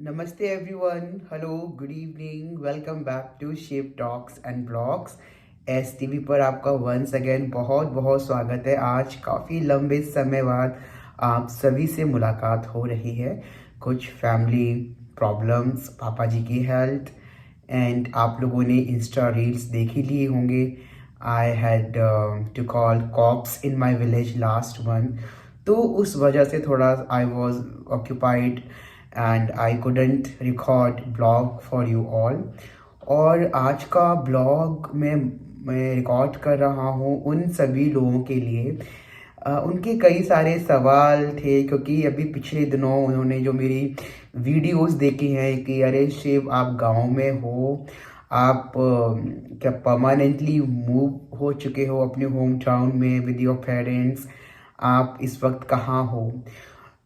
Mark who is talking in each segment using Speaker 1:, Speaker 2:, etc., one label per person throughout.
Speaker 1: Namaste everyone. Hello, good evening. Welcome back to Shape Talks and Vlogs. STV पर आपका once again बहुत बहुत स्वागत है। आज काफ़ी लंबे समय बाद आप सभी से मुलाकात हो रही है। कुछ फैमिली प्रॉब्लम्स, पापा जी की हेल्थ एंड आप लोगों ने इंस्टा रील्स देख ही लिए होंगे। I had to call cops in my village last month, तो उस वजह से थोड़ा I was occupied and I couldn't record blog for you all. और आज का ब्लॉग मैं रिकॉर्ड कर रहा हूँ उन सभी लोगों के लिए। उनके कई सारे सवाल थे, क्योंकि अभी पिछले दिनों उन्होंने जो मेरी वीडियोस देखी हैं कि अरे शिव, आप गांव में हो, आप क्या परमानेंटली मूव हो चुके हो अपने होम टाउन में विद योर पेरेंट्स, आप इस वक्त कहाँ हो।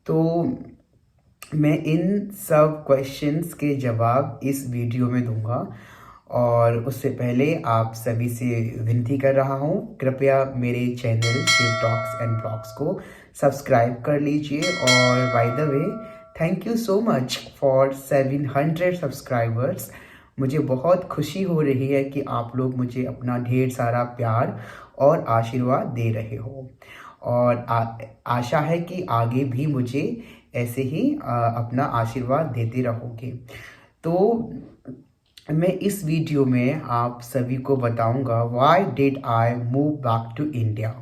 Speaker 1: तो मैं इन सब क्वेश्चंस के जवाब इस वीडियो में दूंगा, और उससे पहले आप सभी से विनती कर रहा हूँ, कृपया मेरे channel Shiv talks and blogs को सब्सक्राइब कर लीजिए। और by the way, thank you so much for 700 subscribers. मुझे बहुत खुशी हो रही है कि आप लोग मुझे अपना ढेर सारा प्यार और आशीर्वाद दे रहे हो, और आशा है कि आगे भी मुझे ऐसे ही अपना आशीर्वाद देते रहोगे। तो मैं इस वीडियो में आप सभी को बताऊंगा why did I move back to India.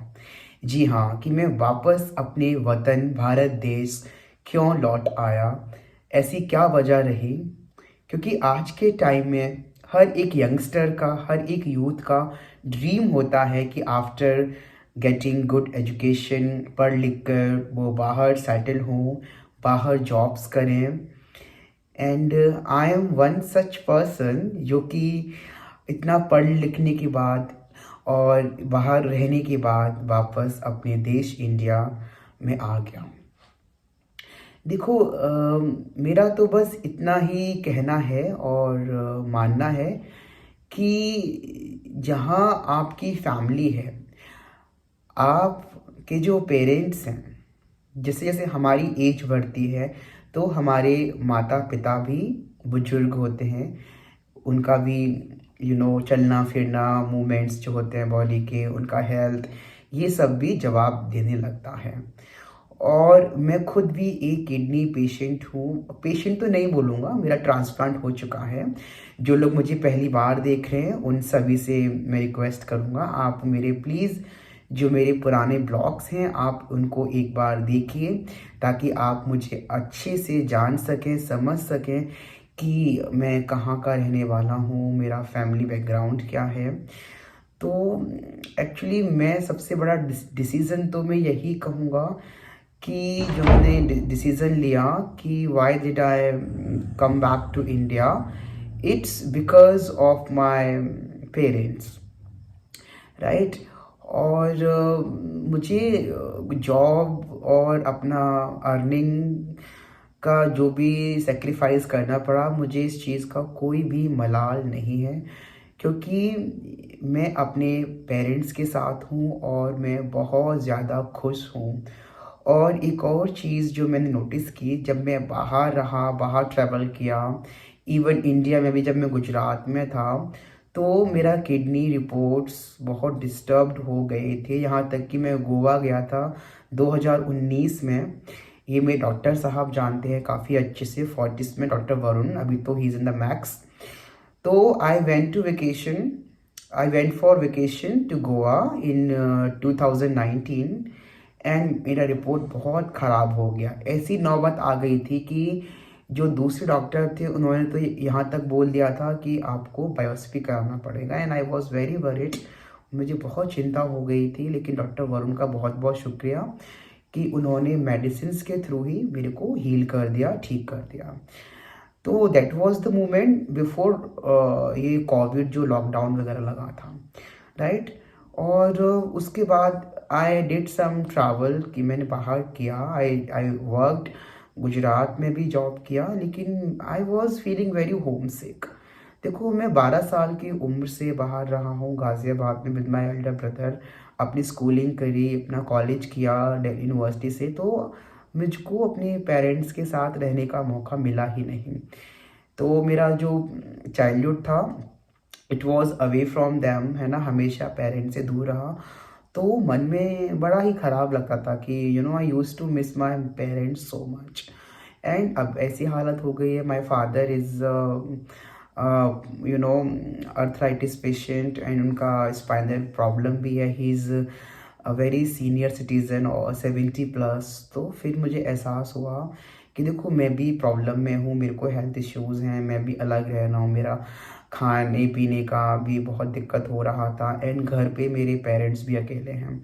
Speaker 1: जी हाँ, कि मैं वापस अपने वतन भारत देश क्यों लौट आया, ऐसी क्या वजह रही। क्योंकि आज के टाइम में हर एक यंगस्टर का, हर एक यूथ का ड्रीम होता है कि आफ्टर गेटिंग गुड एजुकेशन, पढ़ लिख कर वो बाहर सेटल हों, बाहर जॉब्स करें। And I M one such person जो कि इतना पढ़ लिखने के बाद और बाहर रहने के बाद वापस अपने देश इंडिया में आ गया। देखो, मेरा तो बस इतना ही कहना है और मानना है कि जहाँ आपकी फैमिली है, आपके जो पेरेंट्स हैं, जैसे जैसे हमारी एज बढ़ती है तो हमारे माता पिता भी बुजुर्ग होते हैं, उनका भी चलना फिरना, मूवमेंट्स जो होते हैं बॉडी के, उनका हेल्थ, ये सब भी जवाब देने लगता है। और मैं खुद भी एक किडनी पेशेंट हूँ। पेशेंट तो नहीं बोलूँगा, मेरा ट्रांसप्लांट हो चुका है। जो लोग मुझे पहली बार देख रहे हैं उन सभी से मैं रिक्वेस्ट करूँगा, आप मेरे प्लीज़ जो मेरे पुराने ब्लॉग्स हैं आप उनको एक बार देखिए, ताकि आप मुझे अच्छे से जान सकें, समझ सकें कि मैं कहाँ का रहने वाला हूँ, मेरा फैमिली बैकग्राउंड क्या है। तो एक्चुअली मैं सबसे बड़ा डिसीज़न तो मैं यही कहूँगा कि जो मैंने डिसीज़न लिया कि why did I come back to India, it's because of my parents, right. और मुझे जॉब और अपना अर्निंग का जो भी सेक्रीफाइस करना पड़ा, मुझे इस चीज़ का कोई भी मलाल नहीं है, क्योंकि मैं अपने पेरेंट्स के साथ हूँ और मैं बहुत ज़्यादा खुश हूँ। और एक और चीज़ जो मैंने नोटिस की, जब मैं बाहर रहा, बाहर ट्रैवल किया, इवन इंडिया में भी जब मैं गुजरात में था, तो मेरा किडनी रिपोर्ट्स बहुत डिस्टर्ब्ड हो गए थे। यहाँ तक कि मैं गोवा गया था 2019 में। ये मेरे डॉक्टर साहब जानते हैं काफ़ी अच्छे से, फोर्टिस में डॉक्टर वरुण, अभी तो he is in the Max. तो I went for vacation to Goa in 2019, and मेरा रिपोर्ट बहुत ख़राब हो गया। ऐसी नौबत आ गई थी कि जो दूसरे डॉक्टर थे उन्होंने तो यहाँ तक बोल दिया था कि आपको बायोप्सी कराना पड़ेगा, and I was very worried. मुझे बहुत चिंता हो गई थी, लेकिन डॉक्टर वरुण का बहुत बहुत शुक्रिया कि उन्होंने मेडिसिन के थ्रू ही मेरे को हील कर दिया, ठीक कर दिया। तो that was the moment before ये कोविड जो लॉकडाउन वगैरह लगा था, राइट। और उसके बाद आई डिड सम ट्रैवल, कि मैंने बाहर किया, आई वर्कड, गुजरात में भी जॉब किया, लेकिन I was feeling very homesick. देखो, मैं 12 साल की उम्र से बाहर रहा हूँ गाज़ियाबाद में विद माई एल्डर ब्रदर, अपनी स्कूलिंग करी, अपना कॉलेज किया दिल्ली यूनिवर्सिटी से। तो मुझको अपने पेरेंट्स के साथ रहने का मौका मिला ही नहीं। तो मेरा जो चाइल्डहुड था it was away from them, है ना, हमेशा पेरेंट्स से दूर रहा। तो मन में बड़ा ही ख़राब लगता था कि I use to miss my parents so much. And अब ऐसी हालत हो गई है, my father is arthritis patient and उनका स्पाइनल प्रॉब्लम भी है। He is a very senior citizen और 70+। तो फिर मुझे एहसास हुआ कि देखो मैं भी प्रॉब्लम में हूँ, मेरे को हेल्थ इश्यूज़ हैं, मैं भी अलग रह रहा हूँ, मेरा खाने पीने का भी बहुत दिक्कत हो रहा था एंड घर पे मेरे पेरेंट्स भी अकेले हैं।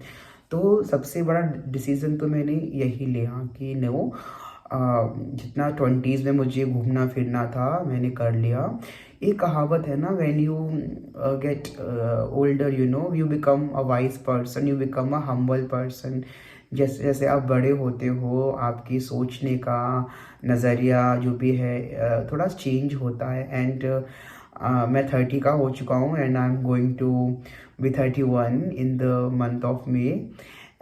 Speaker 1: तो सबसे बड़ा डिसीज़न तो मैंने यही लिया कि नो, जितना 20s में मुझे घूमना फिरना था मैंने कर लिया। एक कहावत है ना, when you get older you become a wise person, you become a humble person. जैसे जैसे आप बड़े होते हो आपकी सोचने का नज़रिया जो भी है थोड़ा चेंज होता है। एंड मैं 30 का हो चुका हूँ and I am going to be 31 in the month of May.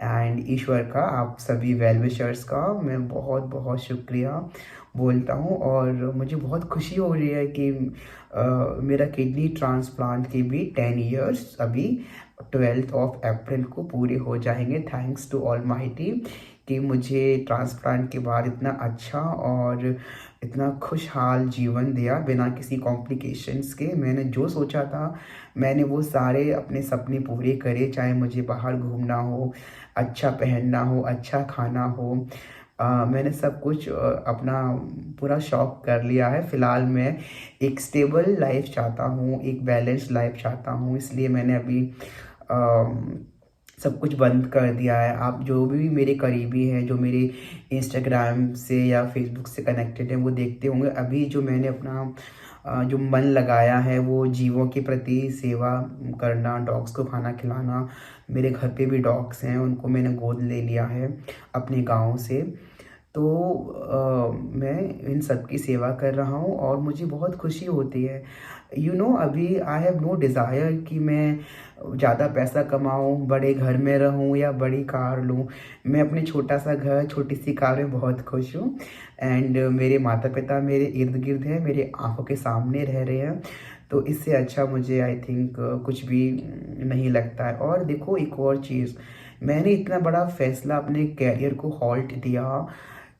Speaker 1: And ईश्वर का, आप सभी वेल विशर्स का मैं बहुत बहुत शुक्रिया बोलता हूँ। और मुझे बहुत खुशी हो रही है कि मेरा किडनी ट्रांसप्लांट के भी 10 इयर्स अभी 12th ऑफ अप्रैल को पूरे हो जाएंगे। थैंक्स टू ऑलमाइटी कि मुझे ट्रांसप्लांट के बाद इतना अच्छा और इतना खुशहाल जीवन दिया बिना किसी कॉम्प्लिकेशंस के। मैंने जो सोचा था मैंने वो सारे अपने सपने पूरे करे, चाहे मुझे बाहर घूमना हो, अच्छा पहनना हो, अच्छा खाना हो। मैंने सब कुछ अपना पूरा शौक कर लिया है। फ़िलहाल मैं एक स्टेबल लाइफ चाहता हूँ, एक बैलेंस्ड लाइफ चाहता हूँ, इसलिए मैंने अभी सब कुछ बंद कर दिया है। आप जो भी मेरे करीबी हैं, जो मेरे इंस्टाग्राम से या फेसबुक से कनेक्टेड हैं, वो देखते होंगे अभी जो मैंने अपना जो मन लगाया है वो जीवों के प्रति सेवा करना, डॉग्स को खाना खिलाना। मेरे घर पे भी डॉग्स हैं, उनको मैंने गोद ले लिया है अपने गाँव से। तो मैं इन सब की सेवा कर रहा हूँ और मुझे बहुत खुशी होती है। अभी आई हैव नो डिज़ायर कि मैं ज़्यादा पैसा कमाऊँ, बड़े घर में रहूँ या बड़ी कार लूँ। मैं अपने छोटा सा घर, छोटी सी कार में बहुत खुश हूँ। एंड मेरे माता पिता मेरे इर्द गिर्द हैं, मेरे आंखों के सामने रह रहे हैं। तो इससे अच्छा मुझे आई थिंक कुछ भी नहीं लगता है। और देखो एक और चीज़, मैंने इतना बड़ा फैसला अपने कैरियर को हॉल्ट दिया,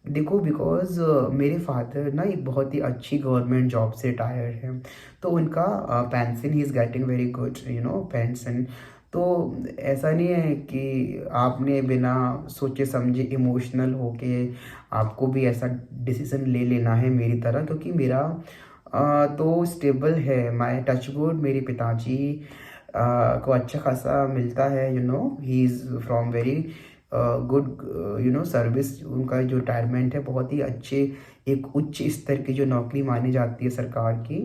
Speaker 1: देखो बिकॉज़ मेरे फादर ना एक बहुत ही अच्छी गवर्नमेंट जॉब से रिटायर्ड हैं। तो उनका pension he is getting very good pension. तो ऐसा नहीं है कि आपने बिना सोचे समझे इमोशनल होके आपको भी ऐसा डिसीज़न ले लेना है मेरी तरह, क्योंकि मेरा तो स्टेबल है। माय टच वुड, मेरे पिताजी को अच्छा खासा मिलता है। He is from very good service. उनका जो रिटायरमेंट है बहुत ही अच्छे, एक उच्च स्तर की जो नौकरी मानी जाती है सरकार की,